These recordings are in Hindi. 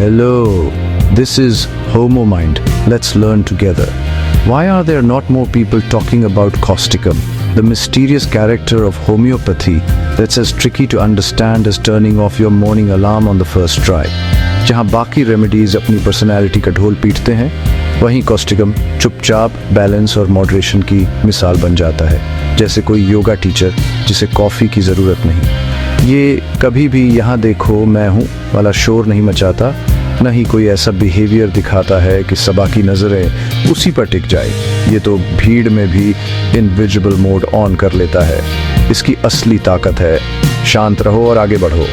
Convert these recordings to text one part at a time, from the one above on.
Hello, this is Homo Mind. Let's learn together. Why are there not more people talking about causticum, the mysterious character of homeopathy that's as tricky to understand as turning off your morning alarm on the first try? जहाँ बाकी रेमेडीज अपनी पर्सनैलिटी का ढोल पीटते हैं, वहीं कॉस्टिकम चुपचाप बैलेंस और मॉडरेशन की मिसाल बन जाता है, जैसे कोई योगा टीचर जिसे कॉफ़ी की ज़रूरत नहीं। ये कभी भी यहाँ देखो मैं हूँ वाला शोर नहीं मचाता, न ही कोई ऐसा बिहेवियर दिखाता है कि सबा की नज़रें उसी पर टिक जाए। ये तो भीड़ में भी इनविजिबल मोड ऑन कर लेता है। इसकी असली ताकत है शांत रहो और आगे बढ़ो।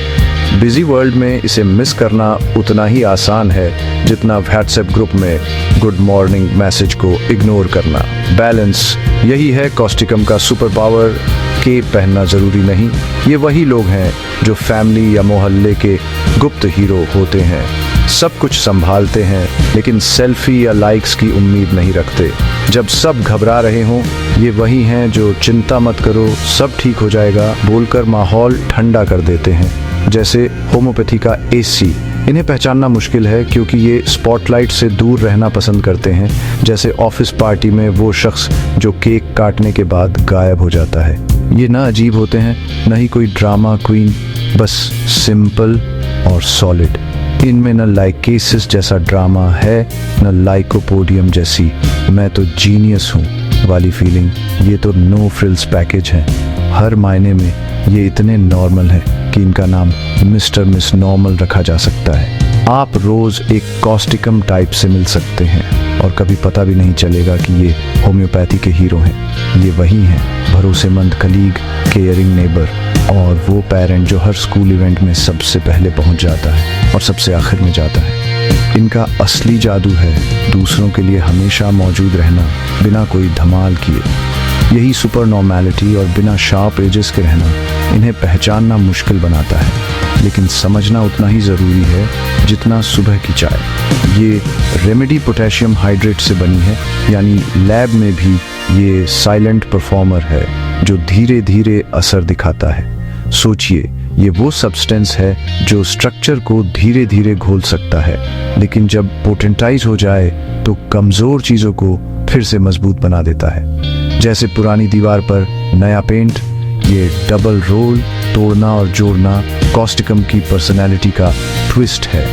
बिजी वर्ल्ड में इसे मिस करना उतना ही आसान है जितना व्हाट्सएप ग्रुप में गुड मॉर्निंग मैसेज को इग्नोर करना। बैलेंस, यही है कॉस्टिकम का सुपर पावर। केप पहनना जरूरी नहीं, ये वही लोग हैं जो फैमिली या मोहल्ले के गुप्त हीरो होते हैं। सब कुछ संभालते हैं लेकिन सेल्फी या लाइक्स की उम्मीद नहीं रखते। जब सब घबरा रहे हों, ये वही हैं जो चिंता मत करो सब ठीक हो जाएगा बोलकर माहौल ठंडा कर देते हैं, जैसे होम्योपैथी का एसी। इन्हें पहचानना मुश्किल है क्योंकि ये स्पॉटलाइट से दूर रहना पसंद करते हैं, जैसे ऑफिस पार्टी में वो शख्स जो केक काटने के बाद गायब हो जाता है। ये ना अजीब होते हैं, न ही कोई ड्रामा क्वीन, बस सिंपल और सॉलिड। इनमें न लाइकेसिस जैसा ड्रामा है, न लाइकोपोडियम जैसी मैं तो जीनियस हूँ वाली फीलिंग। ये तो नो फ्रिल्स पैकेज है। हर मायने में ये इतने नॉर्मल हैं कि इनका नाम मिस्टर मिस नॉर्मल रखा जा सकता है। आप रोज़ एक कॉस्टिकम टाइप से मिल सकते हैं और कभी पता भी नहीं चलेगा कि ये होम्योपैथी के हीरो हैं। ये वही हैं, भरोसेमंद कलीग, केयरिंग नेबर और वो पेरेंट जो हर स्कूल इवेंट में सबसे पहले पहुंच जाता है और सबसे आखिर में जाता है। इनका असली जादू है दूसरों के लिए हमेशा मौजूद रहना बिना कोई धमाल किए। यही सुपर नॉर्मैलिटी और बिना शार्प एजेस के रहना इन्हें पहचानना मुश्किल बनाता है, लेकिन समझना उतना ही ज़रूरी है जितना सुबह की चाय। ये रेमेडी पोटेशियम हाइड्रेट से बनी है, यानी लैब में भी ये साइलेंट परफॉर्मर है जो धीरे धीरे असर दिखाता है। सोचिए, ये वो सब्सटेंस है जो स्ट्रक्चर को धीरे धीरे घोल सकता है, लेकिन जब पोटेंटाइज हो जाए तो कमज़ोर चीज़ों को फिर से मजबूत बना देता है। जैसे पुरानी दीवार पर नया पेंट, ये डबल रोल, तोड़ना और जोड़ना कॉस्टिकम की पर्सनैलिटी का ट्विस्ट है।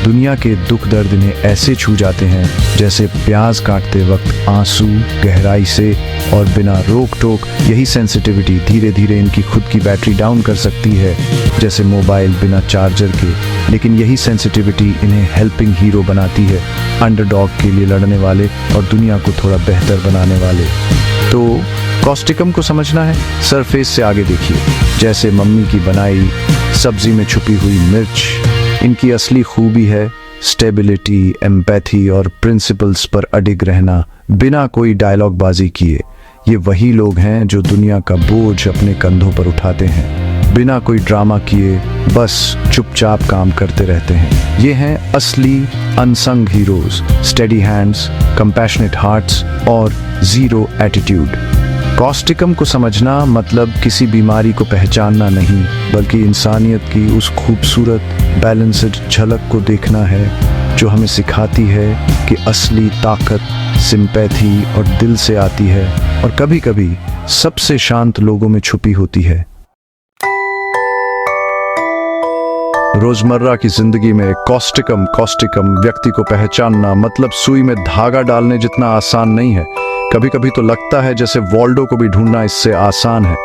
दुनिया के दुख दर्द इन्हें ऐसे छू जाते हैं जैसे प्याज काटते वक्त आंसू, गहराई से और बिना रोक टोक। यही सेंसिटिविटी धीरे धीरे इनकी खुद की बैटरी डाउन कर सकती है, जैसे मोबाइल बिना चार्जर के। लेकिन यही सेंसिटिविटी इन्हें हेल्पिंग हीरो बनाती है, अंडरडॉग के लिए लड़ने वाले और दुनिया को थोड़ा बेहतर बनाने वाले। तो कॉस्टिकम को समझना है, सरफेस से आगे देखिए, जैसे मम्मी की बनाई सब्जी में छुपी हुई मिर्च। इनकी असली खूबी है स्टेबिलिटी, एम्पैथी और प्रिंसिपल्स पर अडिग रहना बिना कोई डायलॉग बाजी किए। ये वही लोग हैं जो दुनिया का बोझ अपने कंधों पर उठाते हैं, बिना कोई ड्रामा किए बस चुपचाप काम करते रहते हैं। ये हैं असली unsung heroes, steady hands, compassionate hearts और जीरो एटीट्यूड। कॉस्टिकम को समझना मतलब किसी बीमारी को पहचानना नहीं, बल्कि इंसानियत की उस खूबसूरत बैलेंस्ड झलक को देखना है जो हमें सिखाती है कि असली ताकत सिंपैथी और दिल से आती है और कभी-कभी सबसे शांत लोगों में छुपी होती है। रोजमर्रा की जिंदगी में कॉस्टिकम व्यक्ति को पहचानना मतलब सुई में धागा डालने जितना आसान नहीं है। कभी कभी तो लगता है जैसे वॉल्डो को भी ढूंढना इससे आसान है।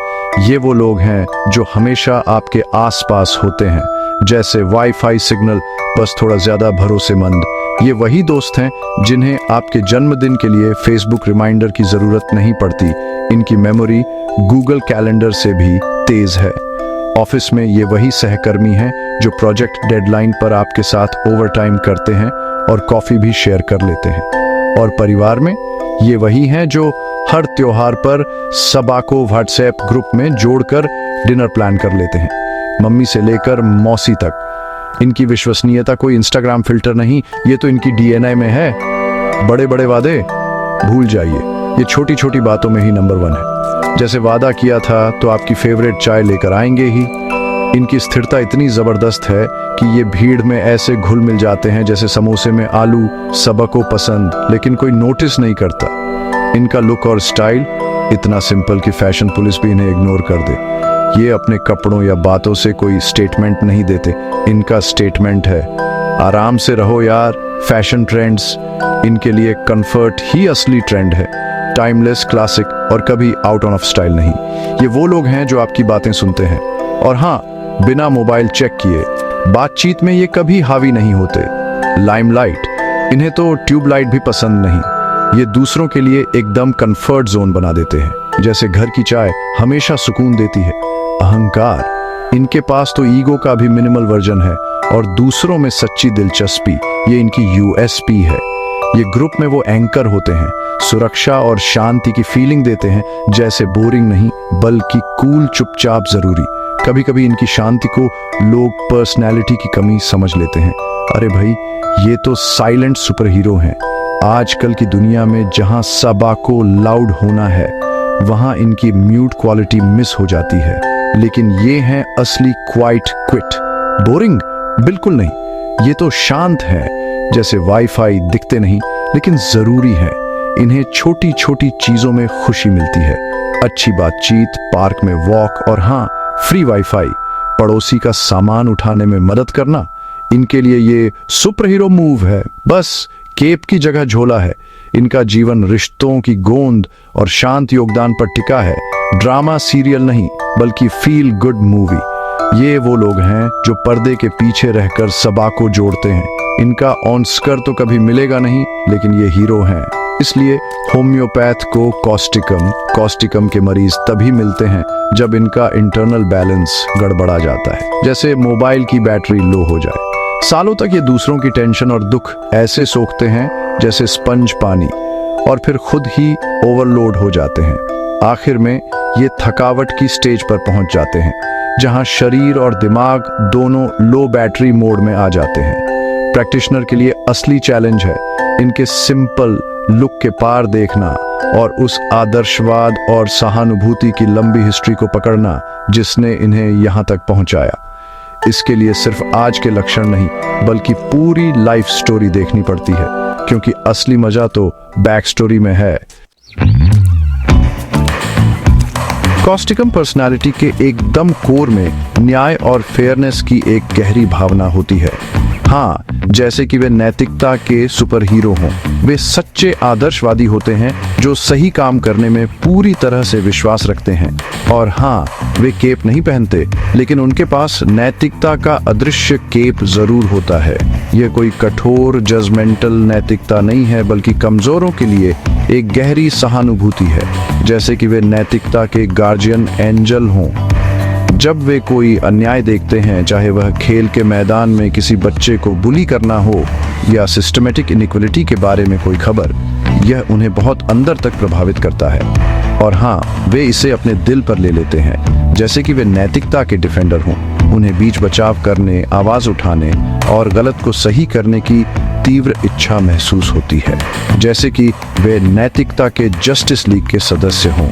ये वो लोग हैं जो हमेशा आपके आसपास होते हैं, जैसे वाईफाई सिग्नल, बस थोड़ा ज्यादा भरोसेमंद। ये वही दोस्त हैं जिन्हें आपके जन्मदिन के लिए फेसबुक रिमाइंडर की जरूरत नहीं पड़ती। इनकी मेमोरी गूगल कैलेंडर से भी तेज है। ऑफिस में ये वही सहकर्मी हैं जो प्रोजेक्ट डेडलाइन पर आपके साथ ओवरटाइम करते हैं और कॉफी भी शेयर कर लेते हैं। और परिवार में ये वही हैं जो हर त्योहार पर सबा को व्हाट्सएप ग्रुप में जोड़कर डिनर प्लान कर लेते हैं, मम्मी से लेकर मौसी तक। इनकी विश्वसनीयता कोई इंस्टाग्राम फिल्टर नहीं, ये तो इनकी डीएनए में है। बड़े बड़े वादे भूल जाइए, ये छोटी छोटी बातों में ही नंबर 1 है। जैसे वादा किया था तो आपकी फेवरेट चाय लेकर आएंगे ही। इनकी स्थिरता इतनी जबरदस्त है कि ये भीड़ में ऐसे घुल मिल जाते हैं जैसे समोसे में आलू, सबको पसंद, लेकिन कोई नोटिस नहीं करता। इनका लुक और स्टाइल इतना सिंपल कि फैशन पुलिस भी इन्हें इग्नोर कर दे। ये अपने कपड़ों या बातों से कोई स्टेटमेंट नहीं देते, इनका स्टेटमेंट है आराम से रहो यार। फैशन ट्रेंड्स इनके लिए कंफर्ट ही असली ट्रेंड है, टाइमलेस, क्लासिक और कभी आउट ऑफ स्टाइल नहीं। ये वो लोग हैं जो आपकी बातें सुनते हैं और हाँ, बिना मोबाइल चेक किए। बातचीत में ये कभी हावी नहीं होते। लाइमलाइट, इन्हें तो ट्यूबलाइट भी पसंद नहीं। ये दूसरों के लिए एकदम कंफर्ट जोन बना देते हैं, जैसे घर की चाय हमेशा सुकून देती है। अहंकार, इनके पास तो ईगो का भी मिनिमल वर्जन है और दूसरों में सच्ची दिलचस्पी, ये इनकी यूएसपी है। ये ग्रुप में वो एंकर होते हैं, सुरक्षा और शांति की फीलिंग देते हैं, जैसे बोरिंग नहीं बल्कि कूल, चुपचाप जरूरी। कभी कभी इनकी शांति को लोग पर्सनैलिटी की कमी समझ लेते हैं। अरे भाई, ये तो साइलेंट सुपर हीरो हैं। आजकल की दुनिया में जहां सबा को लाउड होना है, वहां इनकी म्यूट क्वालिटी मिस हो जाती है। लेकिन ये हैं असली क्वाइट क्विट। बोरिंग बिल्कुल नहीं, ये तो शांत है, जैसे वाईफाई, दिखते नहीं लेकिन जरूरी है। इन्हें छोटी छोटी चीजों में खुशी मिलती है, अच्छी बातचीत, पार्क में वॉक और हाँ, फ्री वाईफाई। पड़ोसी का सामान उठाने में मदद करना, इनके लिए ये सुपर हीरो मूव है। बस केप की जगह झोला है। इनका जीवन रिश्तों की गोंद और शांत योगदान पर टिका है। ड्रामा सीरियल नहीं बल्कि फील गुड मूवी। ये वो लोग हैं जो पर्दे के पीछे रहकर सबा को जोड़ते हैं। इनका ऑन स्कर तो कभी मिलेगा नहीं, लेकिन ये हीरो हैं। इसलिए होम्योपैथ को कॉस्टिकम के मरीज तभी मिलते हैं जब इनका इंटरनल बैलेंस गड़बड़ा जाता है, जैसे मोबाइल की बैटरी लो हो जाए। सालों तक ये दूसरों की टेंशन और दुख ऐसे सोखते हैं जैसे स्पंज पानी, और फिर खुद ही ओवरलोड हो जाते हैं। आखिर में ये थकावट की स्टेज पर पहुंच जाते हैं जहां शरीर और दिमाग दोनों लो बैटरी मोड में आ जाते हैं। प्रैक्टिशनर के लिए असली चैलेंज है इनके सिंपल लुक के पार देखना और उस आदर्शवाद और सहानुभूति की लंबी हिस्ट्री को पकड़ना जिसने इन्हें यहां तक पहुंचाया। इसके लिए सिर्फ आज के लक्षण नहीं बल्कि पूरी लाइफ स्टोरी देखनी पड़ती है, क्योंकि असली मजा तो बैक स्टोरी में है। कॉस्टिकम पर्सनालिटी के एकदम कोर में न्याय और फेयरनेस की एक गहरी भावना होती है। हाँ, जैसे कि वे नैतिकता के सुपर हीरो हों। वे सच्चे आदर्शवादी होते हैं जो सही काम करने में पूरी तरह से विश्वास रखते हैं। और हाँ, वे केप नहीं पहनते, लेकिन उनके पास नैतिकता का अदृश्य केप जरूर होता है। यह कोई कठोर जजमेंटल नैतिकता नहीं है, बल्कि कमजोरों के लिए एक गहरी सहानुभूति है, जैसे कि वे नैतिकता के गार्जियन एंजल हों। जब वे कोई अन्याय देखते हैं, चाहे वह खेल के मैदान में किसी बच्चे को बुली करना हो या सिस्टमेटिक इनइक्वलिटी के बारे में कोई खबर, यह उन्हें बहुत अंदर तक प्रभावित करता है। और हाँ, वे इसे अपने दिल पर ले लेते हैं, जैसे कि वे नैतिकता के डिफेंडर हों। उन्हें बीच बचाव करने, आवाज उठाने और गलत को सही करने की तीव्र इच्छा महसूस होती है, जैसे कि वे नैतिकता के जस्टिस लीग के सदस्य हों।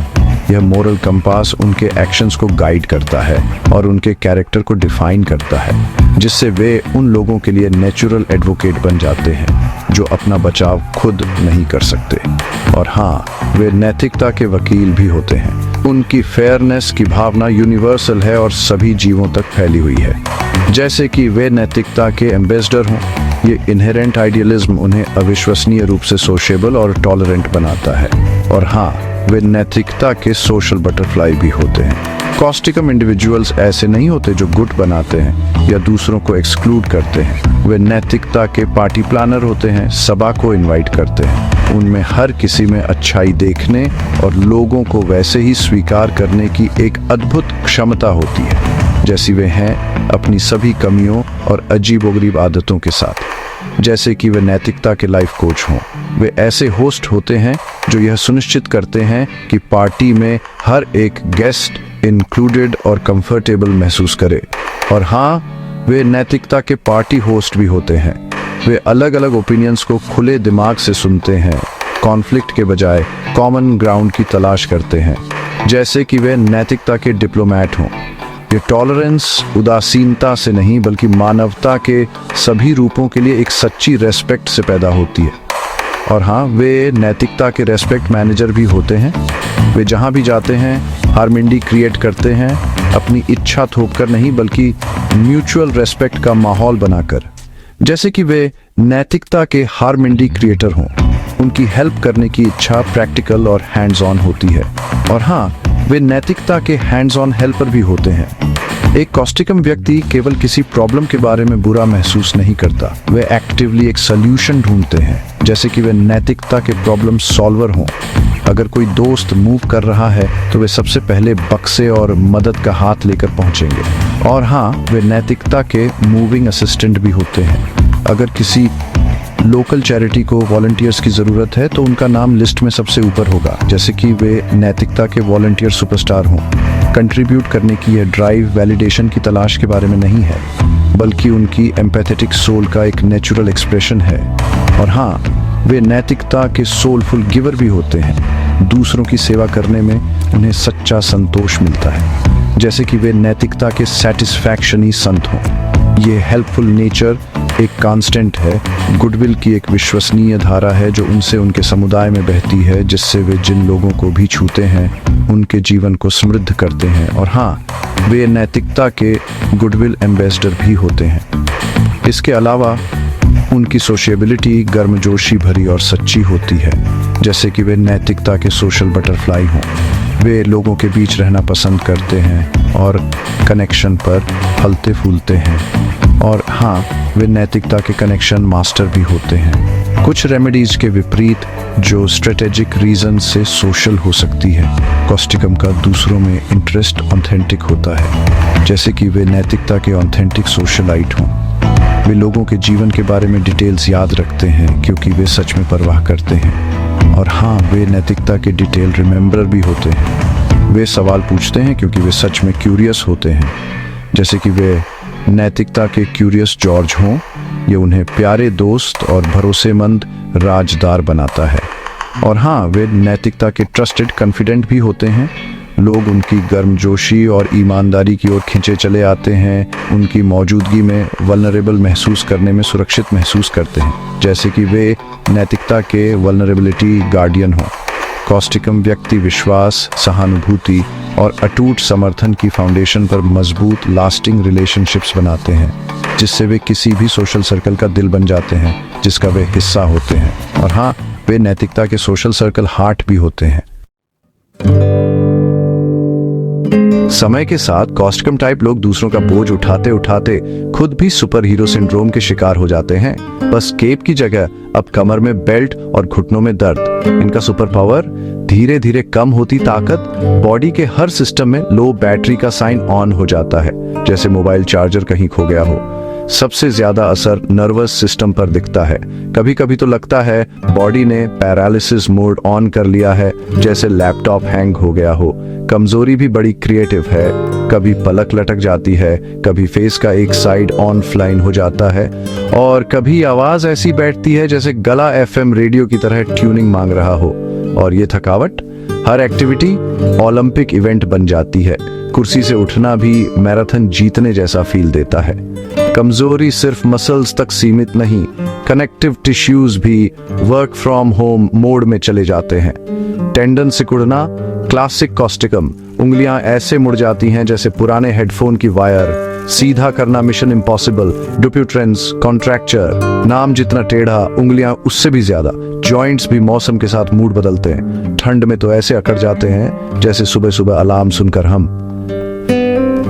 यह मोरल कंपास उनके एक्शंस को गाइड करता है और उनके कैरेक्टर को डिफाइन करता है, जिससे वे उन लोगों के लिए नेचुरल एडवोकेट बन जाते हैं जो अपना बचाव खुद नहीं कर सकते। और हाँ, वे नैतिकता के वकील भी होते हैं। उनकी फेयरनेस की भावना यूनिवर्सल है और सभी जीवों तक फैली हुई है, जैसे कि वे नैतिकता के एम्बेसडर हों। ये इनहेरेंट आइडियलिज्म उन्हें अविश्वसनीय रूप से सोशेबल और टॉलरेंट बनाता है। और हाँ, वे नैतिकता के सोशल बटरफ्लाई भी होते हैं। कॉस्टिकम इंडिविजुअल्स ऐसे नहीं होते जो गुट बनाते हैं या दूसरों को एक्सक्लूड करते हैं। वे नैतिकता के पार्टी प्लानर होते हैं, सभा को इनवाइट करते हैं। उनमें हर किसी में अच्छाई देखने और लोगों को वैसे ही स्वीकार करने की एक अद्भुत क्षमता होती है, जैसी वे हैं अपनी सभी कमियों और अजीबोगरीब आदतों के साथ। जैसे कि वे नैतिकता के लाइफ कोच हों। वे ऐसे होस्ट होते हैं जो यह सुनिश्चित करते हैं कि पार्टी में हर एक गेस्ट इंक्लूडेड और कंफर्टेबल महसूस करे। और हाँ, वे नैतिकता के पार्टी होस्ट भी होते हैं। वे अलग अलग ओपिनियंस को खुले दिमाग से सुनते हैं, कॉन्फ्लिक्ट के बजाय कॉमन ग्राउंड की तलाश करते हैं, जैसे कि वे नैतिकता के डिप्लोमैट हों। ये टॉलरेंस उदासीनता से नहीं बल्कि मानवता के सभी रूपों के लिए एक सच्ची रेस्पेक्ट से पैदा होती है। और हाँ, वे नैतिकता के रेस्पेक्ट मैनेजर भी होते हैं। वे जहाँ भी जाते हैं हार्मनी क्रिएट करते हैं, अपनी इच्छा थोपकर नहीं बल्कि म्यूचुअल रेस्पेक्ट का माहौल बनाकर। जैसे कि वे नैतिकता के हार्मनी क्रिएटर हों, उनकी हेल्प करने की इच्छा प्रैक्टिकल और हैंड्स ऑन होती है। और हाँ, वे नैतिकता के हैंड्स ऑन हेल्पर भी होते हैं। एक कॉस्टिकम व्यक्ति केवल किसी प्रॉब्लम के बारे में बुरा महसूस नहीं करता, वे एक्टिवली एक सल्यूशन ढूंढते हैं, जैसे कि वे नैतिकता के प्रॉब्लम सॉल्वर हों। अगर कोई दोस्त मूव कर रहा है तो वे सबसे पहले बक्से और मदद का हाथ लेकर पहुंचेंगे। और हाँ, वे नैतिकता के मूविंग असिस्टेंट भी होते हैं। अगर किसी लोकल चैरिटी को वॉलंटियर्स की ज़रूरत है तो उनका नाम लिस्ट में सबसे ऊपर होगा, जैसे कि वे नैतिकता के वॉलंटियर सुपरस्टार हों। कंट्रीब्यूट करने की यह ड्राइव वैलिडेशन की तलाश के बारे में नहीं है, बल्कि उनकी एम्पैथेटिक सोल का एक नेचुरल एक्सप्रेशन है। और हाँ, वे नैतिकता के सोलफुल गिवर भी होते हैं। दूसरों की सेवा करने में उन्हें सच्चा संतोष मिलता है, जैसे कि वे नैतिकता के सैटिस्फैक्शनी संत हों। ये हेल्पफुल नेचर एक कांस्टेंट है, गुडविल की एक विश्वसनीय धारा है जो उनसे उनके समुदाय में बहती है, जिससे वे जिन लोगों को भी छूते हैं उनके जीवन को समृद्ध करते हैं। और हाँ, वे नैतिकता के गुडविल एम्बेसडर भी होते हैं। इसके अलावा उनकी सोशिएबिलिटी गर्मजोशी भरी और सच्ची होती है, जैसे कि वे नैतिकता के सोशल बटरफ्लाई हों। वे लोगों के बीच रहना पसंद करते हैं और कनेक्शन पर फलते फूलते हैं। और हाँ, वे नैतिकता के कनेक्शन मास्टर भी होते हैं। कुछ रेमेडीज के विपरीत जो स्ट्रेटेजिक रीजन से सोशल हो सकती है, कॉस्टिकम का दूसरों में इंटरेस्ट ऑथेंटिक होता है, जैसे कि वे नैतिकता के ऑथेंटिक सोशलाइट हों। वे लोगों के जीवन के बारे में डिटेल्स याद रखते हैं क्योंकि वे सच में परवाह करते हैं। और हाँ, वे नैतिकता के डिटेल रिमेंबरर भी होते हैं। वे सवाल पूछते हैं क्योंकि वे सच में क्यूरियस होते हैं, जैसे कि वे नैतिकता के क्यूरियस जॉर्ज हों। ये उन्हें प्यारे दोस्त और भरोसेमंद राजदार बनाता है। और हाँ, वे नैतिकता के ट्रस्टेड कॉन्फिडेंट भी होते हैं। लोग उनकी गर्मजोशी और ईमानदारी की ओर खींचे चले आते हैं। उनकी मौजूदगी में वल्नरेबल महसूस करने में सुरक्षित महसूस करते हैं, जैसे कि वे नैतिकता के वल्नरेबिलिटी गार्डियन हों। कॉस्टिकम व्यक्ति विश्वास, सहानुभूति और अटूट समर्थन की फाउंडेशन पर मजबूत लास्टिंग रिलेशनशिप्स बनाते हैं, जिससे वे किसी भी सोशल सर्कल का दिल बन जाते हैं जिसका वे हिस्सा होते हैं। और हाँ, वे नैतिकता के सोशल सर्कल हार्ट भी होते हैं। समय के साथ कॉस्टिकम टाइप लोग दूसरों का बोझ उठाते उठाते खुद भी सुपर हीरो सिंड्रोम के शिकार हो जाते हैं। बस केप की जगह अब कमर में बेल्ट और घुटनों में दर्द। इनका सुपर पावर धीरे धीरे कम होती ताकत, बॉडी के हर सिस्टम में लो बैटरी का साइन ऑन हो जाता है, जैसे मोबाइल चार्जर कहीं खो गया हो। सबसे ज्यादा असर नर्वस सिस्टम पर दिखता है। कभी कभी तो लगता है बॉडी ने पैरालिसिस मोड ऑन कर लिया है, जैसे लैपटॉप हैंग हो गया हो। कमजोरी भी बड़ी क्रिएटिव है, कभी पलक लटक जाती है, कभी फेस का एक साइड ऑन फ्लाइन हो जाता है, और कभी आवाज ऐसी बैठती है जैसे गला एफएम रेडियो की तरह ट्यूनिंग मांग रहा हो। और ये थकावट हर एक्टिविटी ओलंपिक इवेंट बन जाती है। कुर्सी से उठना भी मैराथन जीतने जैसा फील देता है। कमजोरी सिर्फ मसल्स तक सीमित नहीं, कनेक्टिव टिश्यूज भी वर्क फ्रॉम होम मोड में चले जाते हैं। टेंडन सिकुड़ना क्लासिक कॉस्टिकम, उंगलियां ऐसे मुड़ जाती हैं जैसे पुराने हेडफोन की वायर। सीधा करना मिशन इम्पॉसिबल, डुप्यूट्रेंस कॉन्ट्रैक्चर, नाम जितना टेढ़ा उंगलियां उससे भी ज्यादा। जॉइंट्स भी मौसम के साथ मूड बदलते हैं। ठंड में तो ऐसे अकड़ जाते हैं जैसे सुबह सुबह अलार्म सुनकर हम।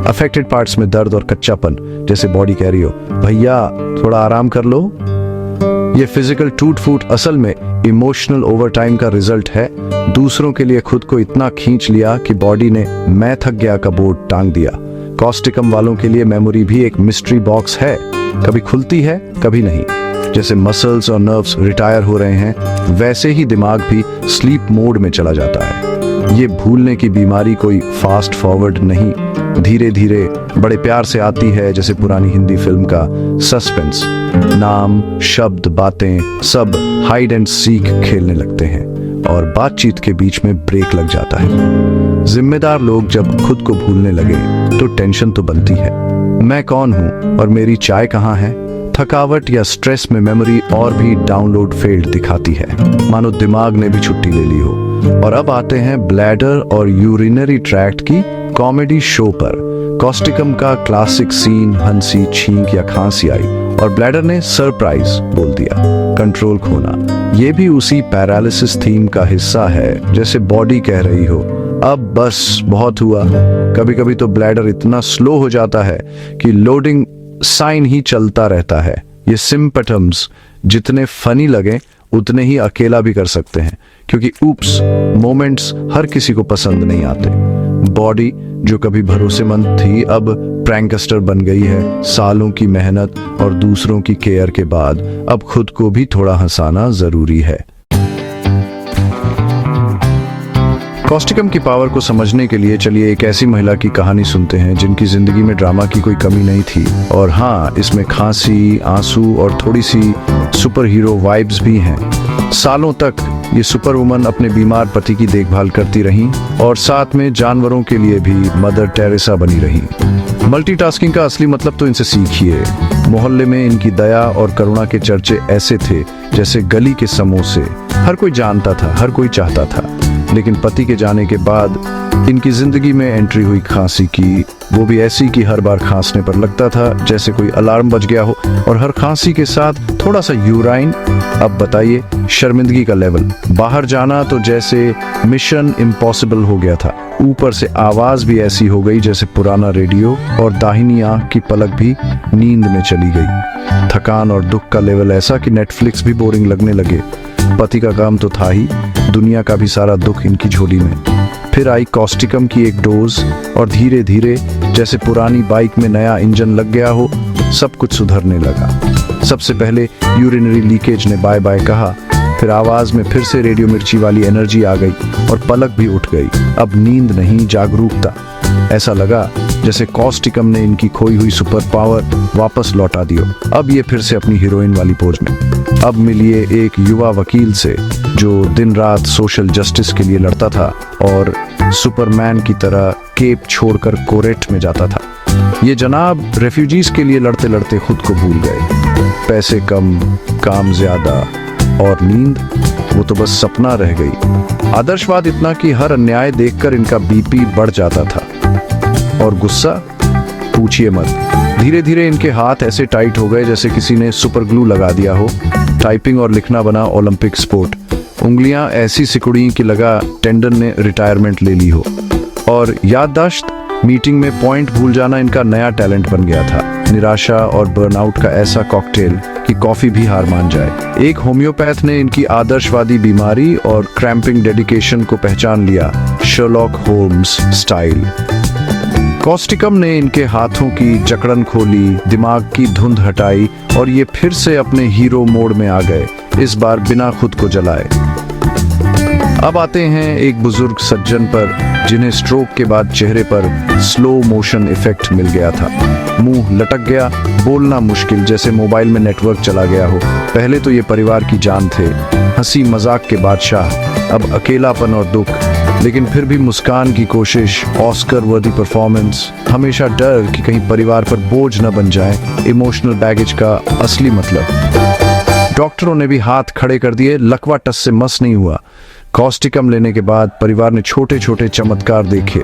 अफेक्टेड पार्ट्स में दर्द और कच्चापन, जैसे बॉडी कह रही हो भैया थोड़ा आराम कर लो। ये फिजिकल टूट फूट असल में इमोशनल ओवरटाइम का रिजल्ट है। दूसरों के लिए खुद को इतना खींच लिया कि बॉडी ने मैं थक गया का बोर्ड टांग दिया। कॉस्टिकम वालों के लिए मेमोरी भी एक मिस्ट्री बॉक्स है, कभी खुलती है कभी नहीं। जैसे मसल्स और नर्व्स रिटायर हो रहे हैं, वैसे ही दिमाग भी स्लीप मोड में चला जाता है। ये भूलने की बीमारी कोई फास्ट फॉरवर्ड नहीं, धीरे धीरे बड़े प्यार से आती है, जैसे पुरानी हिंदी फिल्म का सस्पेंस। नाम, शब्द, बातें सब हाइड एंड सीक खेलने लगते हैं और बातचीत के बीच में ब्रेक लग जाता है। जिम्मेदार लोग जब खुद को भूलने लगे तो टेंशन तो बनती है। मैं कौन हूँ और मेरी चाय कहाँ है? थकावट या स्ट्रेस में मेमोरी और भी डाउनलोड फेल्ड दिखाती है, मानो दिमाग ने भी छुट्टी ले ली हो। और अब आते हैं ब्लैडर और यूरिनरी ट्रैक्ट की कॉमेडी शो पर। कॉस्टिकम का क्लासिक सीन, हंसी, छींक या खांसी आई और ब्लैडर ने सरप्राइज बोल दिया, कंट्रोल खोना। ये भी उसी पैरालिसिस थीम का हिस्सा है, जैसे बॉडी कह रही हो अब बस बहुत हुआ। कभी कभी तो ब्लैडर इतना स्लो हो जाता है कि लोडिंग साइन ही चलता रहता है। ये सिम्पटम्स जितने फनी लगे उतने ही अकेला भी कर सकते हैं, क्योंकि ऊप्स मोमेंट्स हर किसी को पसंद नहीं आते। बॉडी जो कभी भरोसेमंद थी अब प्रैंकस्टर बन गई है। सालों की मेहनत और दूसरों की केयर के बाद अब खुद को भी थोड़ा हंसाना जरूरी है। कॉस्टिकम की पावर को समझने के लिए चलिए एक ऐसी महिला की कहानी सुनते हैं जिनकी जिंदगी में ड्रामा की कोई कमी नहीं थी। और हाँ, इसमें खांसी, आंसू और थोड़ी सी सुपर हीरो वाइब्स भी हैं। सालों तक ये सुपर वुमन अपने बीमार पति की देखभाल करती रहीं और साथ में जानवरों के लिए भी मदर टेरेसा बनी रही। मल्टीटास्किंग का असली मतलब तो इनसे सीखिए। मोहल्ले में इनकी दया और करुणा के चर्चे ऐसे थे जैसे गली के समोसे। हर कोई जानता था, हर कोई चाहता था। लेकिन पति के जाने के बाद इनकी जिंदगी में एंट्री हुई खांसी की, वो भी ऐसी कि हर बार खांसने पर लगता था जैसे कोई अलार्म बज गया हो, और हर खांसी के साथ थोड़ा सा यूराइन। अब बताइए शर्मिंदगी का लेवल। बाहर जाना तो जैसे मिशन इम्पॉसिबल हो गया था। ऊपर से आवाज भी ऐसी हो गई जैसे पुराना रेडियो, और दाहिनी आंख की पलक भी नींद में चली गई। थकान और दुख का लेवल ऐसा कि नेटफ्लिक्स भी बोरिंग लगने लगे। पति का काम तो था ही, दुनिया का भी सारा दुख इनकी झोली में। फिर आई कॉस्टिकम की एक डोज और धीरे धीरे जैसे पुरानी बाइक में नया इंजन लग गया हो, सब कुछ सुधरने लगा। सबसे पहले यूरिनरी लीकेज ने बाय बाय कहा, फिर आवाज में फिर से रेडियो मिर्ची वाली एनर्जी आ गई और पलक भी उठ गई। अब नींद नहीं, जागरूकता। ऐसा लगा जैसे कॉस्टिकम ने इनकी खोई हुई सुपर पावर वापस लौटा दियो। अब ये फिर से अपनी हीरोइन वाली पोज में। अब मिलिए एक युवा वकील से जो दिन रात सोशल जस्टिस के लिए लड़ता था और सुपरमैन की तरह केप छोड़कर कोरेट में जाता था। ये जनाब रेफ्यूजीज के लिए लड़ते लड़ते खुद को भूल गए। पैसे कम, काम ज्यादा और नींद, वो तो बस सपना रह गई। आदर्शवाद इतना कि हर अन्याय देखकर इनका बीपी बढ़ जाता था, और गुस्सा पूछिए मत। धीरे धीरे इनके हाथ ऐसे टाइट हो गए जैसे किसी ने सुपर ग्लू लगा दिया हो। टाइपिंग और लिखना बना ओलंपिक स्पोर्ट। उंगलियां ऐसी सिकुड़ी कि लगा टेंडन ने रिटायरमेंट ले ली हो। और याददाश्त, मीटिंग में पॉइंट भूल जाना इनका नया टैलेंट बन गया था। निराशा और बर्नआउट का ऐसा कॉकटेल कि कॉफी भी हार मान जाए। एक होम्योपैथ ने इनकी आदर्शवादी बीमारी और क्रैम्पिंग डेडिकेशन को पहचान लिया, शर्लॉक होम्स स्टाइल। कॉस्टिकम ने इनके हाथों की जकड़न खोली, दिमाग की धुंध हटाई और ये फिर से अपने हीरो मोड में आ गए, इस बार बिना खुद को जलाए। अब आते हैं एक बुजुर्ग सज्जन पर जिन्हें स्ट्रोक के बाद चेहरे पर स्लो मोशन इफेक्ट मिल गया था। मुंह लटक गया, बोलना मुश्किल जैसे मोबाइल में नेटवर्क चला गया हो। पहले तो ये परिवार की जान थे, हंसी मजाक के बादशाह। अब अकेलापन और दुख, लेकिन फिर भी मुस्कान की कोशिश, ऑस्कर वर्दी परफॉर्मेंस। हमेशा डर कि कहीं परिवार पर बोझ न बन जाए, इमोशनल बैगेज का असली मतलब। डॉक्टरों ने भी हाथ खड़े कर दिए, लकवा टस से मस नहीं हुआ। कॉस्टिकम लेने के बाद परिवार ने छोटे छोटे चमत्कार देखे,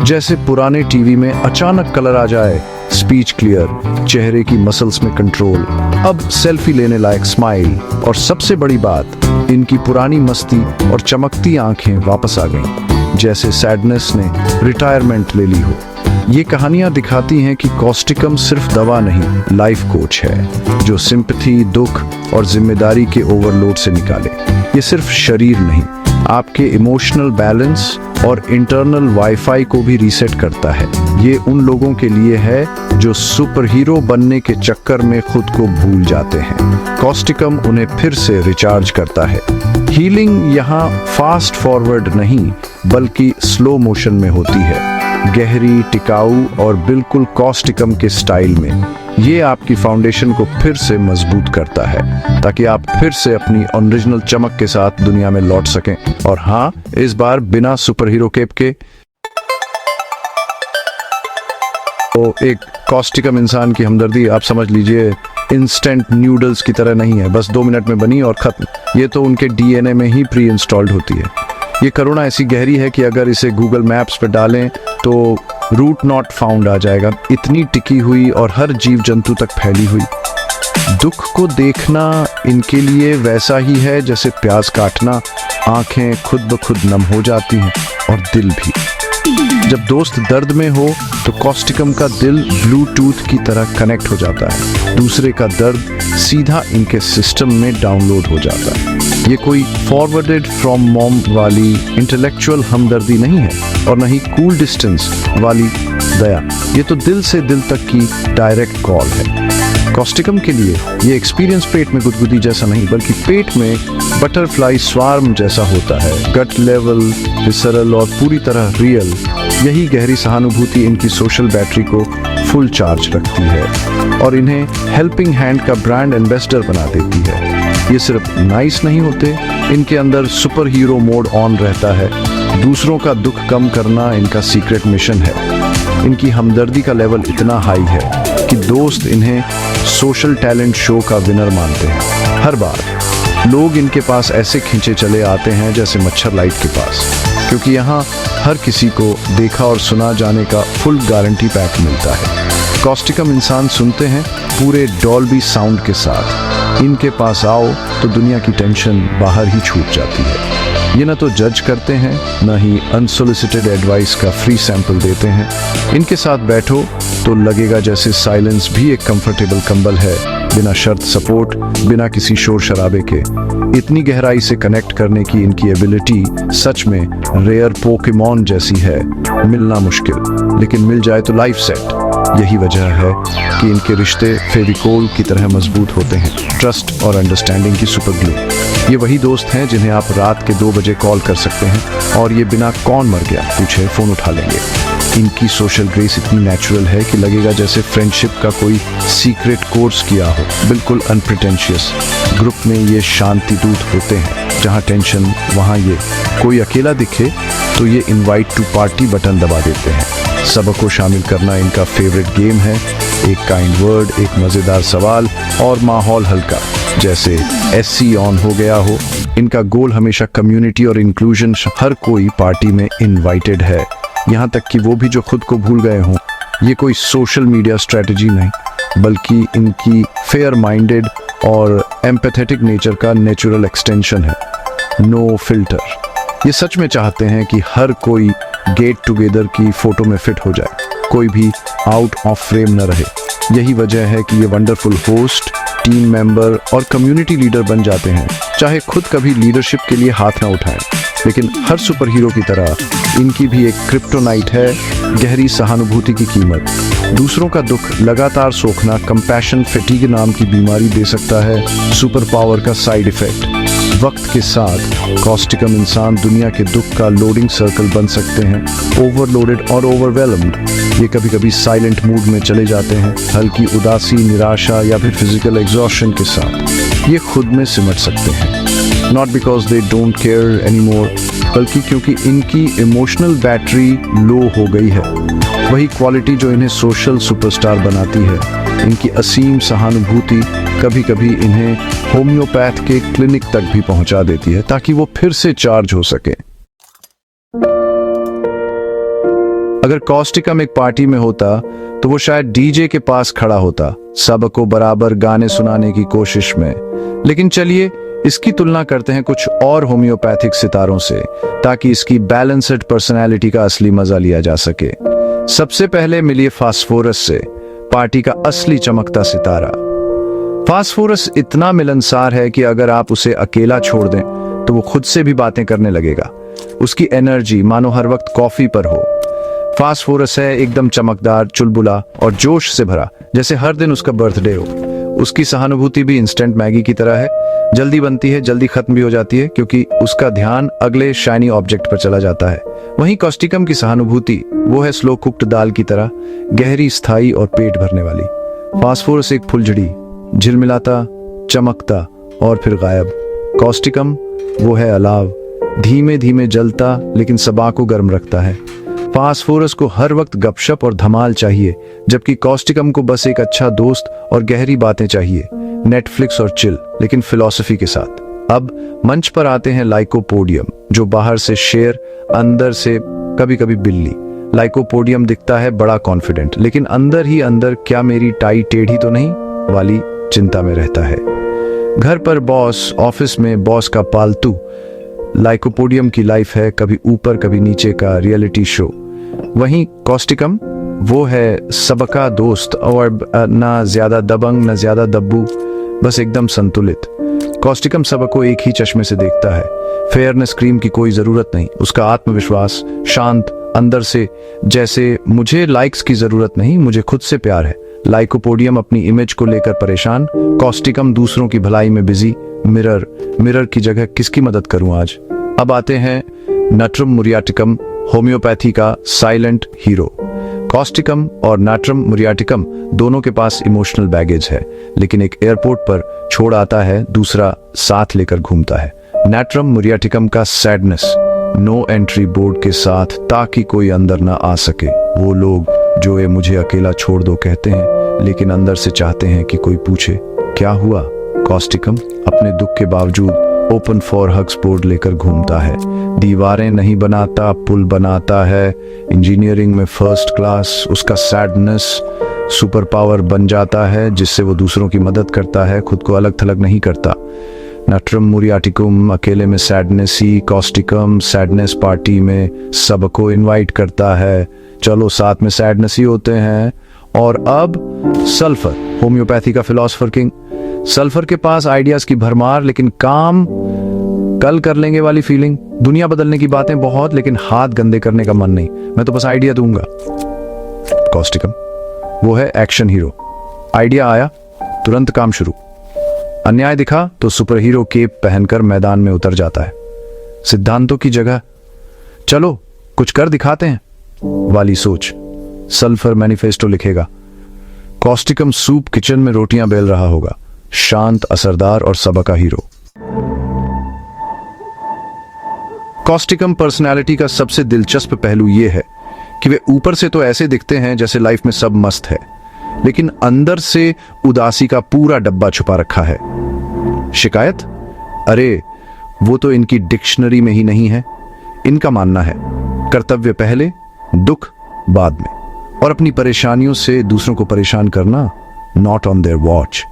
जैसे पुराने टीवी में अचानक कलर आ जाए, स्पीच क्लियर, चेहरे की मसल्स में कंट्रोल, अब सेल्फी लेने लायक स्माइल, और सबसे बड़ी बात, इनकी पुरानी मस्ती और चमकती आंखें वापस आ गईं, जैसे सैडनेस ने रिटायरमेंट ले ली हो। ये कहानियां दिखाती हैं कि कॉस्टिकम सिर्फ दवा नहीं, लाइफ कोच है, जो सिंपैथी, दुख और जिम्मेदारी के ओवरलोड से निकाले। ये सिर्फ शरीर नहीं, आपके इमोशनल बैलेंस और इंटरनल वाईफाई को भी रीसेट करता है। ये उन लोगों के लिए है जो सुपर हीरो बनने के चक्कर में खुद को भूल जाते हैं। कॉस्टिकम उन्हें फिर से रिचार्ज करता है। हीलिंग यहाँ फास्ट फॉरवर्ड नहीं बल्कि स्लो मोशन में होती है, गहरी, टिकाऊ और बिल्कुल कॉस्टिकम के स्टाइल में। ये आपकी फाउंडेशन को फिर से मजबूत करता है ताकि आप फिर से अपनी ओरिजिनल चमक के साथ दुनिया में लौट सकें। और हाँ, इस बार बिना सुपर हीरो केप के। तो एक कॉस्टिकम इंसान की हमदर्दी आप समझ लीजिए इंस्टेंट न्यूडल्स की तरह नहीं है, बस 2 मिनट में बनी और खत्म। ये तो उनके डीएनए में ही प्री इंस्टॉल्ड होती है। ये करुणा ऐसी गहरी है कि अगर इसे गूगल मैप्स पर डालें तो रूट नॉट फाउंड आ जाएगा। इतनी टिकी हुई और हर जीव जंतु तक फैली हुई। दुख को देखना इनके लिए वैसा ही है जैसे प्याज काटना, आंखें खुद ब खुद नम हो जाती हैं और दिल भी। जब दोस्त दर्द में हो तो कॉस्टिकम का दिल ब्लूटूथ की तरह कनेक्ट हो जाता है, दूसरे का दर्द सीधा इनके सिस्टम में डाउनलोड हो जाता है। ये कोई फॉरवर्डेड फ्रॉम मॉम वाली इंटेलेक्चुअल हमदर्दी नहीं है और न ही कूल डिस्टेंस वाली दया। ये तो दिल से दिल तक की डायरेक्ट कॉल है। कॉस्टिकम के लिए ये एक्सपीरियंस पेट में गुदगुदी जैसा नहीं बल्कि पेट में बटरफ्लाई स्वार्म जैसा होता है। गट लेवल, विसरल और पूरी तरह रियल। यही गहरी सहानुभूति इनकी सोशल बैटरी को फुल चार्ज रखती है और इन्हें हेल्पिंग हैंड का ब्रांड एम्बेसडर बना देती है। ये सिर्फ नाइस नहीं होते, इनके अंदर सुपर हीरो मोड ऑन रहता है। दूसरों का दुख कम करना इनका सीक्रेट मिशन है। इनकी हमदर्दी का लेवल इतना हाई है कि दोस्त इन्हें सोशल टैलेंट शो का विनर मानते हैं। हर बार लोग इनके पास ऐसे खींचे चले आते हैं जैसे मच्छर लाइट के पास, क्योंकि यहाँ हर किसी को देखा और सुना जाने का फुल गारंटी पैक मिलता है। कॉस्टिकम इंसान सुनते हैं पूरे डॉल्बी साउंड के साथ। इनके पास आओ तो दुनिया की टेंशन बाहर ही छूट जाती है। ये न तो जज करते हैं, न ही अनसोलिसिटेड एडवाइस का फ्री सैंपल देते हैं। इनके साथ बैठो तो लगेगा जैसे साइलेंस भी एक कंफर्टेबल कंबल है, बिना शर्त सपोर्ट, बिना किसी शोर शराबे के। इतनी गहराई से कनेक्ट करने की इनकी एबिलिटी सच में रेयर पोकेमॉन जैसी है। मिलना मुश्किल, लेकिन मिल जाए तो लाइफ सेट। यही वजह है कि इनके रिश्ते फेविकोल की तरह मजबूत होते हैं, ट्रस्ट और अंडरस्टैंडिंग की सुपर ग्लू। ये वही दोस्त हैं जिन्हें आप रात के 2 बजे कॉल कर सकते हैं और ये बिना कौन मर गया पूछे फ़ोन उठा लेंगे। इनकी सोशल ग्रेस इतनी नेचुरल है कि लगेगा जैसे फ्रेंडशिप का कोई सीक्रेट कोर्स किया हो, बिल्कुल अनप्रिटेंशियस। ग्रुप में ये शांति दूत होते हैं, जहाँ टेंशन वहाँ ये। कोई अकेला दिखे तो ये इनवाइट टू पार्टी बटन दबा देते हैं। सबको शामिल करना इनका फेवरेट गेम है। एक काइंड वर्ड, एक मज़ेदार सवाल और माहौल हल्का, जैसे एससी ऑन हो गया हो। इनका गोल हमेशा कम्युनिटी और इंक्लूजन। हर कोई पार्टी में इनवाइटेड है, यहाँ तक कि वो भी जो खुद को भूल गए हों। ये कोई सोशल मीडिया स्ट्रेटजी नहीं, बल्कि इनकी फेयर माइंडेड और एम्पैथेटिक नेचर का नेचुरल एक्सटेंशन है। No filter. ये सच में चाहते हैं कि हर कोई गेट टुगेदर की फोटो में फिट हो जाए, कोई भी आउट ऑफ फ्रेम न रहे। यही वजह है कि ये वंडरफुल होस्ट, टीम मेंबर और कम्युनिटी लीडर बन जाते हैं, चाहे खुद कभी लीडरशिप के लिए हाथ ना उठाएं। लेकिन हर सुपर हीरो की तरह इनकी भी एक क्रिप्टोनाइट है, गहरी सहानुभूति की कीमत। दूसरों का दुख लगातार सोखना कंपैशन फैटीग नाम की बीमारी दे सकता है, सुपर पावर का साइड इफेक्ट। वक्त के साथ कॉस्टिकम इंसान दुनिया के दुख का लोडिंग सर्कल बन सकते हैं, ओवरलोडेड और ओवरवेलम्ड। ये कभी कभी साइलेंट मूड में चले जाते हैं, हल्की उदासी, निराशा या फिर फिजिकल एग्जॉस्शन के साथ ये खुद में सिमट सकते हैं। Not because they don't care anymore, बल्कि क्योंकि इनकी इमोशनल बैटरी लो हो गई है। वही क्वालिटी जो इन्हें सोशल सुपरस्टार बनाती है। इनकी असीम सहानुभूति कभी कभी इन्हें होम्योपैथ के क्लिनिक तक भी पहुंचा देती है, ताकि वो फिर से चार्ज हो सके। अगर कॉस्टिकम एक पार्टी में होता तो वो शायद डीजे के पास खड़ा होता, सबको बराबर गाने सुनाने की कोशिश में। लेकिन चलिए इसकी तुलना करते हैं कुछ और होम्योपैथिक सितारों से, ताकि इसकी बैलेंस्ड पर्सनैलिटी का असली मजा लिया जा सके। सबसे पहले मिलिए फास्फोरस से, पार्टी का असली चमकता सितारा। फास्फोरस इतना मिलनसार है कि अगर आप उसे अकेला छोड़ दें तो वो खुद से भी बातें करने लगेगा। उसकी एनर्जी मानो हर वक्त कॉफी पर हो। फास्फोरस है एकदम चमकदार, चुलबुला और जोश से भरा, जैसे हर दिन उसका बर्थडे हो। उसकी सहानुभूति भी इंस्टेंट मैगी की तरह है, जल्दी बनती है, जल्दी खत्म भी हो जाती है, क्योंकि उसका ध्यान अगले शाइनी ऑब्जेक्ट पर चला जाता है। वहीं कॉस्टिकम की सहानुभूति वो है स्लो कुक्ड दाल की तरह, गहरी, स्थायी और पेट भरने वाली। फास्फोरस एक फुलझड़ी, झिलमिलाता, चमकता और फिर गायब। कॉस्टिकम वो है अलाव, धीमे धीमे जलता लेकिन सबा को गर्म रखता है। फास्फोरस को हर वक्त गपशप और धमाल चाहिए, जबकि कॉस्टिकम को बस एक अच्छा दोस्त और गहरी बातें चाहिए। नेटफ्लिक्स और चिल, लेकिन फिलॉसफी के साथ। अब मंच पर आते हैं लाइकोपोडियम, जो बाहर से शेर, अंदर से कभी कभी बिल्ली। लाइकोपोडियम दिखता है बड़ा कॉन्फिडेंट, लेकिन अंदर ही अंदर क्या मेरी टाई टेढ़ी तो नहीं वाली चिंता में रहता है। घर पर बॉस, ऑफिस में बॉस का पालतू। लाइकोपोडियम की लाइफ है कभी ऊपर कभी नीचे का रियलिटी शो। वहीं कॉस्टिकम, वो है सबका दोस्त, और ना ज्यादा दबंग ना ज्यादा दब्बू, बस एकदम संतुलित। कॉस्टिकम सबको एक ही चश्मे से देखता है। फेयरनेस क्रीम की कोई जरूरत नहीं, उसका आत्मविश्वास शांत अंदर से, जैसे मुझे लाइक्स की जरूरत नहीं, मुझे खुद से प्यार है। लाइकोपोडियम अपनी इमेज को लेकर परेशान, कॉस्टिकम दूसरों की भलाई में बिजी। मिरर की जगह किसकी मदद करूं आज। अब आते हैं नट्रम मुरियाटिकम, होम्योपैथी का साइलेंट हीरो। कॉस्टिकम और नाट्रम मुरियाटिकम दोनों के पास इमोशनल बैगेज है, लेकिन एक एयरपोर्ट पर छोड़ आता है, दूसरा साथ लेकर घूमता है। नाट्रम मुरियाटिकम का सैडनेस, नो एंट्री बोर्ड के साथ, ताकि कोई अंदर ना आ सके। वो लोग जो ये मुझे अकेला छोड़ दो कहते हैं, लेकिन अंदर से चाहते हैं कि कोई पूछे क्या हुआ। कॉस्टिकम अपने दुख के बावजूद ओपन फॉर हग्स बोर्ड लेकर घूमता है। दीवारें नहीं बनाता, पुल बनाता है। इंजीनियरिंग में फर्स्ट क्लास। उसका सैडनेस सुपर पावर बन जाता है, जिससे वो दूसरों की मदद करता है, खुद को अलग थलग नहीं करता। नट्रम मुरियाटिकम अकेले में सैडनेस ही, कॉस्टिकम सैडनेस पार्टी में सबको इनवाइट करता है, चलो साथ में सैडनेस ही होते हैं। और अब सल्फर, होम्योपैथी का फिलोसोफर किंग। सल्फर के पास आइडियाज की भरमार, लेकिन काम कल कर लेंगे वाली फीलिंग। दुनिया बदलने की बातें बहुत, लेकिन हाथ गंदे करने का मन नहीं, मैं तो बस आइडिया दूंगा। कॉस्टिकम, वो है एक्शन हीरो। आइडिया आया, तुरंत काम शुरू। अन्याय दिखा तो सुपर हीरो केप पहनकर मैदान में उतर जाता है। सिद्धांतों की जगह चलो कुछ कर दिखाते हैं वाली सोच। सल्फर मैनिफेस्टो लिखेगा, कॉस्टिकम सूप किचन में रोटियां बेल रहा होगा। शांत, असरदार और सबका हीरो। कॉस्टिकम पर्सनालिटी का सबसे दिलचस्प पहलू यह है कि वे ऊपर से तो ऐसे दिखते हैं जैसे लाइफ में सब मस्त है, लेकिन अंदर से उदासी का पूरा डब्बा छुपा रखा है। शिकायत? अरे वो तो इनकी डिक्शनरी में ही नहीं है। इनका मानना है कर्तव्य पहले, दुख बाद में, और अपनी परेशानियों से दूसरों को परेशान करना नॉट ऑन देयर वॉच।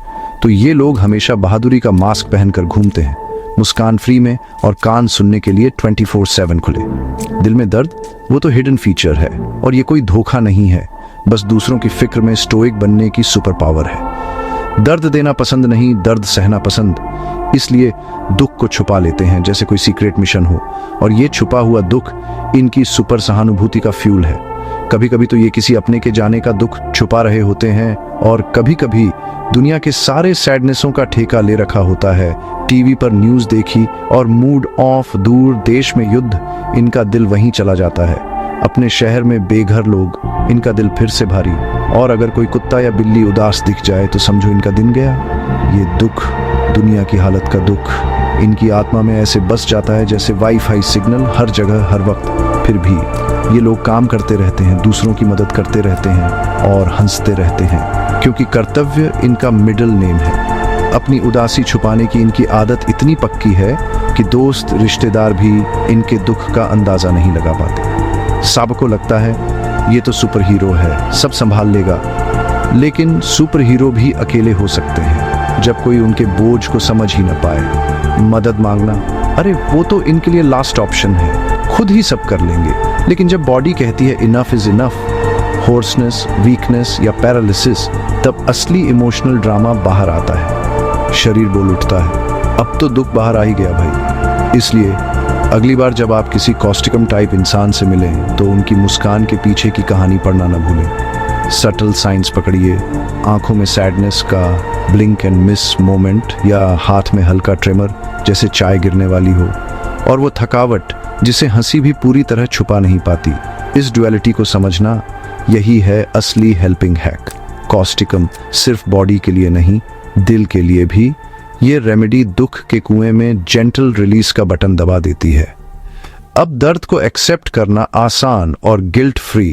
तो ये लोग हमेशा बहादुरी का मास्क पहनकर घूमते हैं, मुस्कान फ्री में और कान सुनने के लिए 24/7 खुले। दिल में दर्द, वो तो हिडन फीचर है, और ये कोई धोखा नहीं है, बस दूसरों की फिक्र में स्टोइक बनने की सुपर पावर है। दर्द देना पसंद नहीं, दर्द सहना पसंद। इसलिए दुख को छुपा लेते हैं जैसे कोई सीक्रेट मिशन हो, और ये छुपा हुआ दुख इनकी सुपर सहानुभूति का फ्यूल है। कभी कभी तो ये किसी अपने के जाने का दुख छुपा रहे होते हैं, और कभी कभी दुनिया के सारे सैडनेसों का ठेका ले रखा होता है। टीवी पर न्यूज़ देखी और मूड ऑफ, दूर देश में युद्ध, इनका दिल वहीं चला जाता है। अपने शहर में बेघर लोग, इनका दिल फिर से भारी। और अगर कोई कुत्ता या बिल्ली उदास दिख जाए तो समझो इनका दिन गया। ये दुख, दुनिया की हालत का दुख, इनकी आत्मा में ऐसे बस जाता है जैसे वाईफाई सिग्नल हर जगह हर वक्त। फिर भी ये लोग काम करते रहते हैं, दूसरों की मदद करते रहते हैं और हंसते रहते हैं, क्योंकि कर्तव्य इनका मिडिल नेम है। अपनी उदासी छुपाने की इनकी आदत इतनी पक्की है कि दोस्त रिश्तेदार भी इनके दुख का अंदाजा नहीं लगा पाते। सबको लगता है ये तो सुपर हीरो है, सब संभाल लेगा, लेकिन सुपर हीरो भी अकेले हो सकते हैं जब कोई उनके बोझ को समझ ही न पाए। मदद मांगना, अरे वो तो इनके लिए लास्ट ऑप्शन है, खुद ही सब कर लेंगे। लेकिन जब बॉडी कहती है enough is enough, hoarseness, weakness या पैरालिसिस, तब असली इमोशनल ड्रामा बाहर आता है। शरीर बोल उठता है, अब तो दुख बाहर आ ही गया भाई। इसलिए अगली बार जब आप किसी कॉस्टिकम टाइप इंसान से मिलें तो उनकी मुस्कान के पीछे की कहानी पढ़ना न भूलें। सटल साइंस पकड़िए, आंखों में सैडनेस का ब्लिंक एंड मिस मोमेंट, या हाथ में हल्का ट्रेमर जैसे चाय गिरने वाली हो, और वो थकावट जिसे हंसी भी पूरी तरह छुपा नहीं पाती। इस डुअलिटी को समझना, यही है असली हेल्पिंग हैक। कॉस्टिकम सिर्फ बॉडी के लिए नहीं, दिल के लिए भी ये रेमेडी दुख के कुएं में जेंटल रिलीज का बटन दबा देती है। अब दर्द को एक्सेप्ट करना आसान और गिल्ट फ्री।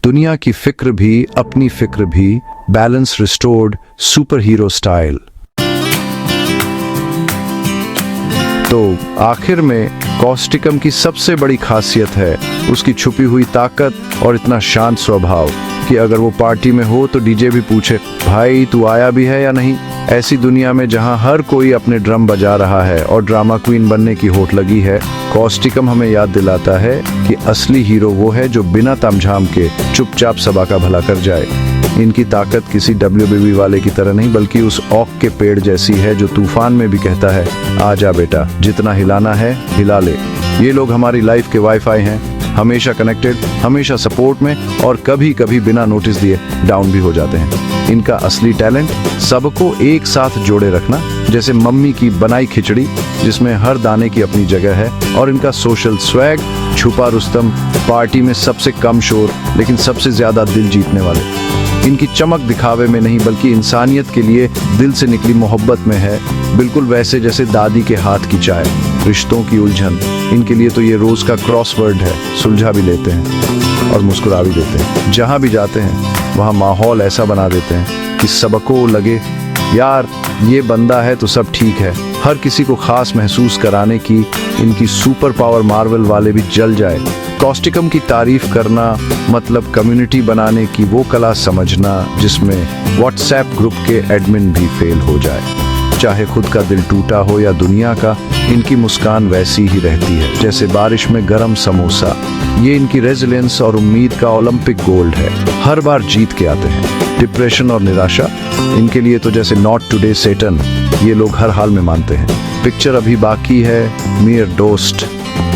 दुनिया की फिक्र भी, अपनी फिक्र भी, balance restored, super hero style. तो आखिर में कॉस्टिकम की सबसे बड़ी खासियत है उसकी छुपी हुई ताकत और इतना शांत स्वभाव कि अगर वो पार्टी में हो तो डीजे भी पूछे, भाई तू आया भी है या नहीं। ऐसी दुनिया में जहां हर कोई अपने ड्रम बजा रहा है और ड्रामा क्वीन बनने की होठ लगी है, कॉस्टिकम हमें याद दिलाता है कि असली हीरो वो है जो बिना तामझाम के चुपचाप सबा का भला कर जाए। इनकी ताकत किसी WBB वाले की तरह नहीं, बल्कि उस ओक के पेड़ जैसी है जो तूफान में भी कहता है, आजा बेटा, जितना हिलाना है हिला ले। ये लोग हमारी लाइफ के वाईफाई हैं, हमेशा कनेक्टेड, हमेशा सपोर्ट में, और कभी कभी बिना नोटिस दिए डाउन भी हो जाते हैं। इनका असली टैलेंट सबको एक साथ जोड़े रखना, जैसे मम्मी की बनाई खिचड़ी जिसमें हर दाने की अपनी जगह है। और इनका सोशल स्वैग, छुपा रुस्तम, पार्टी में सबसे कम शोर लेकिन सबसे ज्यादा दिल जीतने वाले। इनकी चमक दिखावे में नहीं बल्कि इंसानियत के लिए दिल से निकली मोहब्बत में है, बिल्कुल वैसे जैसे दादी के हाथ की चाय। रिश्तों की उलझन, इनके लिए तो ये रोज का क्रॉसवर्ड है, सुलझा भी लेते हैं और मुस्कुरा भी देते हैं। जहां भी जाते हैं वहां माहौल ऐसा बना देते हैं कि सबको लगे यार ये बंदा है तो सब ठीक है। हर किसी को खास महसूस कराने की इनकी सुपर पावर मार्वल वाले भी जल जाए। कॉस्टिकम की तारीफ करना मतलब कम्युनिटी बनाने की वो कला समझना जिसमें व्हाट्सएप ग्रुप के एडमिन भी फेल हो जाए। चाहे खुद का दिल टूटा हो या दुनिया का, इनकी मुस्कान वैसी ही रहती है जैसे बारिश में गरम समोसा। ये इनकी रेजिलियंस और उम्मीद का ओलंपिक गोल्ड है, हर बार जीत के आते हैं। डिप्रेशन और निराशा, इनके लिए तो जैसे नॉट टुडे सेटन, ये लोग हर हाल में मानते हैं पिक्चर अभी बाकी है, मियर दोस्त,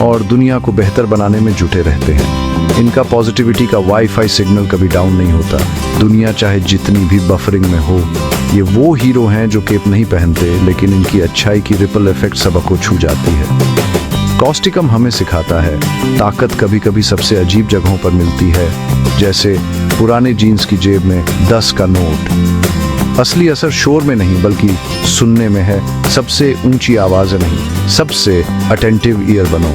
और दुनिया को बेहतर बनाने में जुटे रहते हैं। इनका पॉजिटिविटी का वाईफाई सिग्नल कभी डाउन नहीं होता, दुनिया चाहे जितनी भी बफरिंग में हो। ये वो हीरो हैं जो केप नहीं पहनते, लेकिन इनकी अच्छाई की रिपल इफेक्ट सबको छू जाती है। कॉस्टिकम हमें सिखाता है ताकत कभी कभी सबसे अजीब जगहों पर मिलती है, जैसे पुराने जीन्स की जेब में 10 का नोट। असली असर शोर में नहीं बल्कि सुनने में है। सबसे ऊंची आवाज़ नहीं, सबसे अटेंटिव ईयर बनो।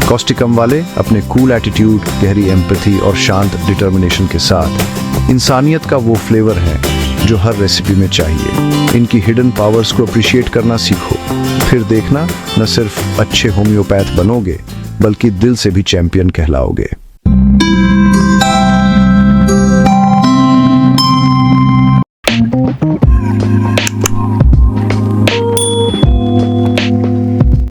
कॉस्टिकम वाले अपने कूल एटीट्यूड, गहरी एम्पैथी और शांत डिटर्मिनेशन के साथ इंसानियत का वो फ्लेवर है जो हर रेसिपी में चाहिए। इनकी हिडन पावर्स को अप्रिशिएट करना सीखो, फिर देखना न सिर्फ अच्छे होम्योपैथ बनोगे बल्कि दिल से भी चैंपियन कहलाओगे।